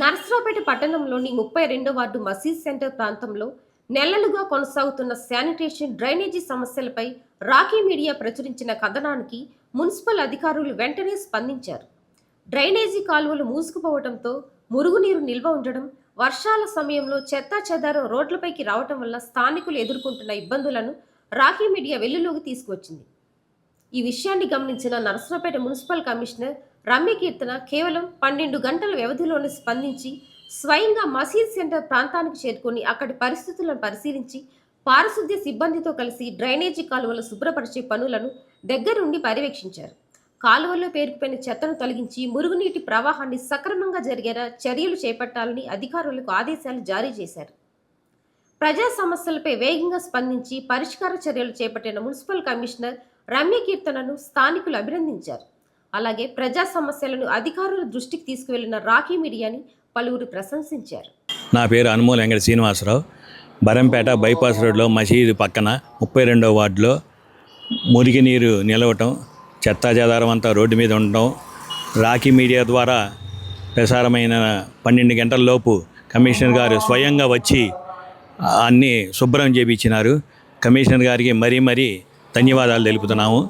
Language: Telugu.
నర్సరావుపేట పట్టణంలోని 32 వార్డు మసీద్ సెంటర్ ప్రాంతంలో నెలలుగా కొనసాగుతున్న శానిటేషన్ డ్రైనేజీ సమస్యలపై రాకీ మీడియా ప్రచురించిన కథనానికి మున్సిపల్ అధికారులు వెంటనే స్పందించారు. డ్రైనేజీ కాలువలు మూసుకుపోవడంతో మురుగునీరు నిల్వ ఉండడం, వర్షాల సమయంలో చెత్తా చెదారం రోడ్లపైకి రావటం వల్ల స్థానికులు ఎదుర్కొంటున్న ఇబ్బందులను రాకీ మీడియా వెలుగులోకి తీసుకువచ్చింది. ఈ విషయాన్ని గమనించిన నర్సరావుపేట మున్సిపల్ కమిషనర్ రమ్యకీర్తన కేవలం 12 గంటల వ్యవధిలోనే స్పందించి స్వయంగా మసీద్ సెంటర్ ప్రాంతానికి చేరుకొని అక్కడి పరిస్థితులను పరిశీలించి పారిశుద్ధ్య సిబ్బందితో కలిసి డ్రైనేజీ కాలువలు శుభ్రపరిచే పనులను దగ్గరుండి పర్యవేక్షించారు. కాలువల్లో పేరుకుపోయిన చెత్తను తొలగించి మురుగునీటి ప్రవాహాన్ని సక్రమంగా జరిగేలా చర్యలు చేపట్టాలని అధికారులకు ఆదేశాలు జారీ చేశారు. ప్రజా సమస్యలపై వేగంగా స్పందించి పరిష్కార చర్యలు చేపట్టిన మున్సిపల్ కమిషనర్ రమ్యకీర్తనను స్థానికులు అభినందించారు. అలాగే ప్రజా సమస్యలను అధికారుల దృష్టికి తీసుకువెళ్లిన రాకీ మీడియాని పలువురు ప్రశంసించారు. నా పేరు అనుమోల్ వెంకట శ్రీనివాసరావు. బరంపేట బైపాస్ రోడ్లో మసీదు పక్కన 32వ వార్డులో మురికి నీరు నిలవటం, చెత్తా చెదారం అంతా రోడ్డు మీద ఉండటం, రాకీ మీడియా ద్వారా ప్రసారమైన 12 గంటల లోపు కమిషనర్ గారు స్వయంగా వచ్చి అన్నీ శుభ్రం చేయించినారు. కమిషనర్ గారికి మరీ ధన్యవాదాలు తెలుపుతున్నాము.